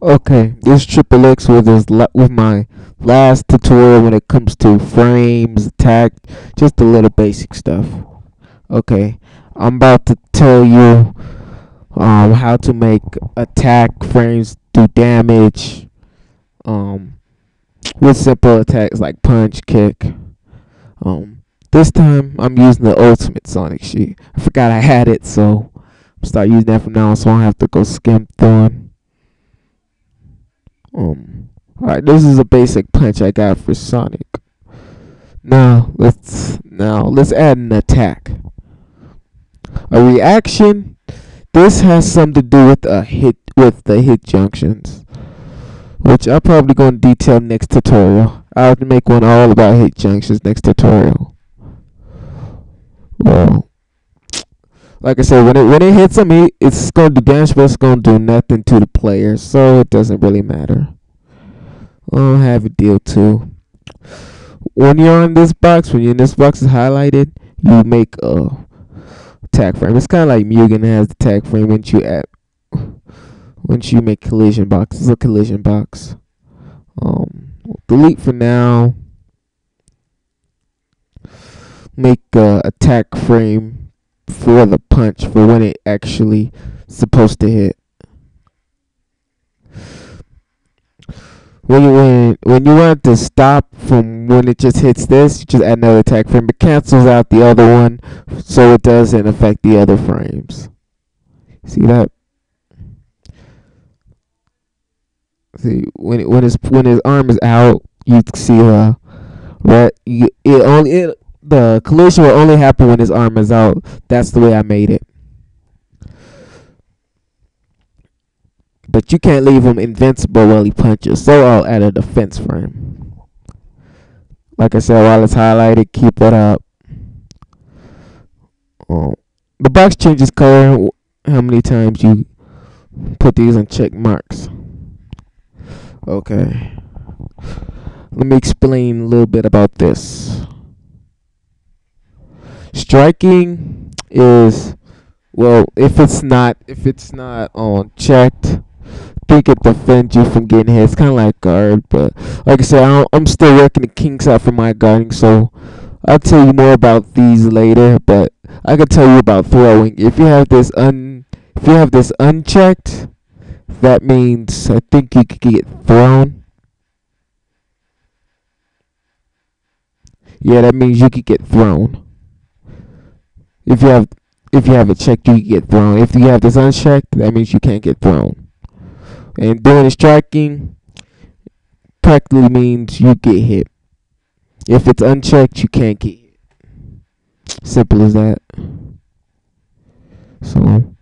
Okay, this Triple X with my last tutorial when it comes to frames, attack, just a little basic stuff. Okay, I'm about to tell you how to make attack frames do damage with simple attacks like punch, kick. This time I'm using the Ultimate Sonic sheet. I forgot I had it, so I'm start using that from now on, so I don't have to go skim through it. Alright, this is a basic punch I got for Sonic. Now let's add an attack. A reaction. This has something to do with the hit junctions, which I'm probably going to detail next tutorial. I'll have to make one all about hit junctions next tutorial. Well, like I said, when it hits him, it's going to do damage, but it's going to do nothing to the player, so it doesn't really matter. I'll have a deal too. When you're on this box, when this box is highlighted, you make a attack frame. It's kind of like Mugen has the attack frame once you make collision box. It's a collision box. Delete for now. Make a attack frame for the punch for when it actually supposed to hit. When you want to stop from when it just hits this, you just add another attack frame. It cancels out the other one, so it doesn't affect the other frames. See that? See when his arm is out, you see the collision will only happen when his arm is out. That's the way I made it. But you can't leave him invincible while he punches, so I'll add a defense frame. Like I said, while it's highlighted, keep it up. The box changes color how many times you put these on check marks. Okay. Let me explain a little bit about this. Striking is, well, if it's not on checked, I think it defends you from getting hit. It's kind of like guard, but like I said, I'm still working the kinks out for my guarding, so I'll tell you more about these later. But I can tell you about throwing. If you have this unchecked, that means I think you could get thrown. Yeah, that means you could get thrown. If you have it checked, you can get thrown. If you have this unchecked, that means you can't get thrown. And doing the striking practically means you get hit. If it's unchecked, you can't get hit. Simple as that. So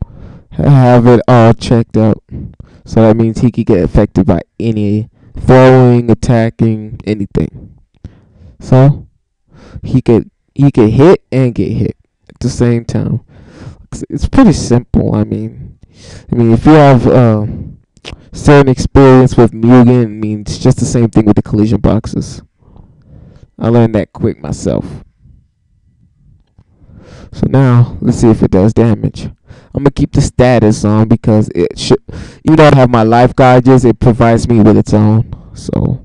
have it all checked out. So that means he could get affected by any throwing, attacking, anything. So he could hit and get hit at the same time. It's pretty simple. I mean, if you have certain experience with Mugen, it means just the same thing with the collision boxes. I learned that quick myself. So now let's see if it does damage. I'm gonna keep the status on because it should. Even though I have my life gauges, it provides me with its own. So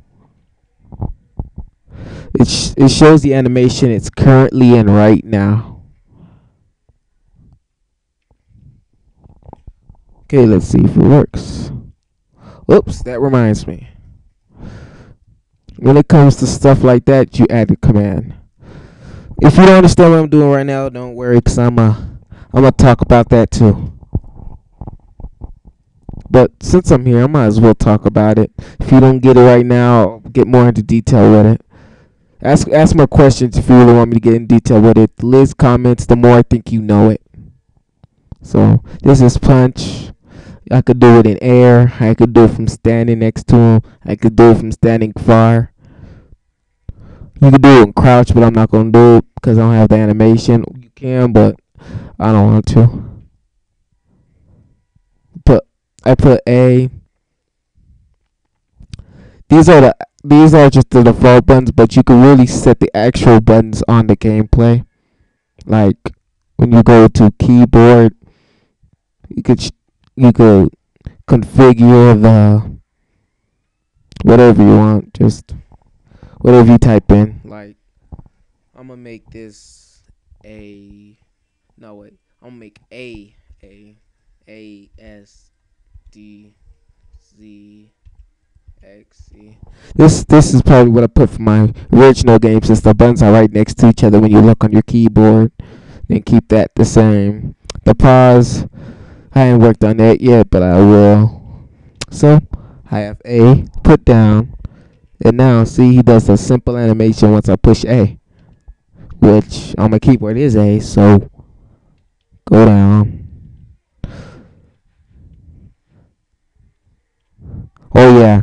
it shows the animation it's currently in right now. Okay, let's see if it works. Oops, that reminds me. When it comes to stuff like that, you add the command. If you don't understand what I'm doing right now, don't worry, because I'm gonna talk about that too. But since I'm here, I might as well talk about it. If you don't get it right now, I'll get more into detail with it. Ask more questions if you really want me to get in detail with it. The less comments, the more I think you know it. So this is punch. I could do it in air. I could do it from standing next to him. I could do it from standing far. You could do it in crouch, but I'm not going to do it because I don't have the animation. You can, but I don't want to. I put A. These are just the default buttons, but you can really set the actual buttons on the gameplay. Like when you go to keyboard, you could configure whatever you want, just whatever you type in. Like, I'm gonna make this a no wait. I'm gonna make ASDZXE. This is probably what I put for my original game since the buttons are right next to each other when you look on your keyboard. Then keep that the same. The pause, I ain't worked on that yet, but I will. So I have A put down, and now see he does a simple animation once I push A, which on my keyboard is A. So go down. Oh yeah,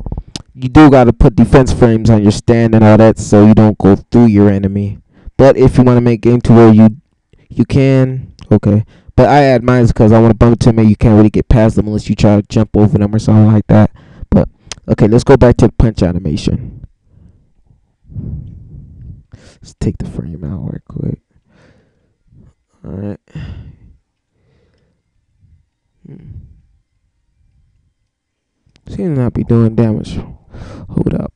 you do gotta put defense frames on your stand and all that so you don't go through your enemy. But if you want to make game to where you can, okay. But I add mine because I want to bump into them and you can't really get past them unless you try to jump over them or something like that. But okay, let's go back to the punch animation. Let's take the frame out right quick. Alright. Seems to not be doing damage. Hold up.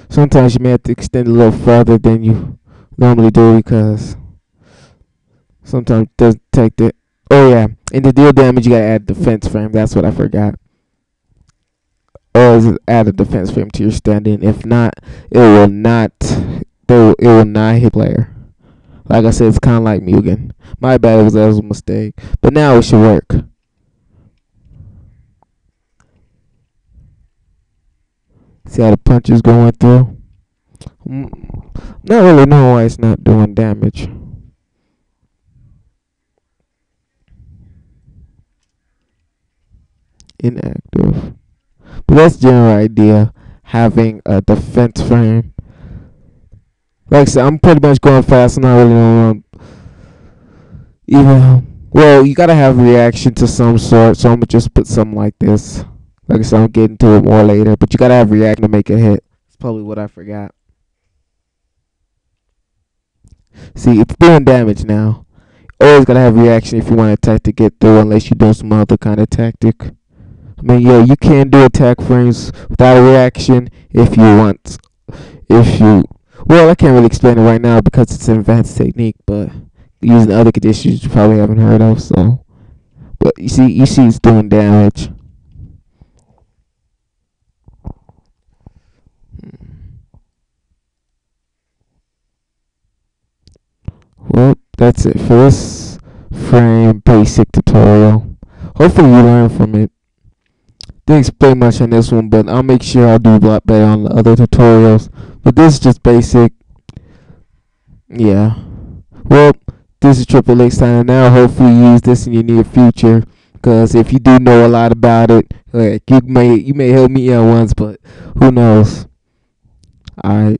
Sometimes you may have to extend a little further than you normally do because sometimes it doesn't detect it. Oh yeah, and to deal damage you gotta add defense frame. That's what I forgot. Or add a defense frame to your standing. If not, it will not. It will not hit player. Like I said, it's kind of like Mugen. My bad, that was a mistake. But now it should work. See how the punch is going through? Not really know why it's not doing damage. Inactive. But that's the general idea. Having a defense frame. Like I said, I'm pretty much going fast. I'm not really knowing. Even well, you gotta have reaction to some sort. So I'm gonna just put something like this. Like I said, I'll get into it more later. But you gotta have reaction to make it hit. It's probably what I forgot. See, it's doing damage now. Always gotta have reaction if you want attack to get through, unless you're doing some other kind of tactic. I mean, yeah, you can do attack frames without a reaction if you want. If you, well, I can't really explain it right now because it's an advanced technique, but using other conditions you probably haven't heard of. So, but you see it's doing damage. Well, that's it for this frame basic tutorial. Hopefully you learn from it. Didn't explain much on this one, but I'll make sure I'll do a lot better on the other tutorials. But this is just basic. Yeah. Well, this is Triple X signing now. Hopefully you use this in your near future. Because if you do know a lot about it, like you may help me out once, but who knows? Alright.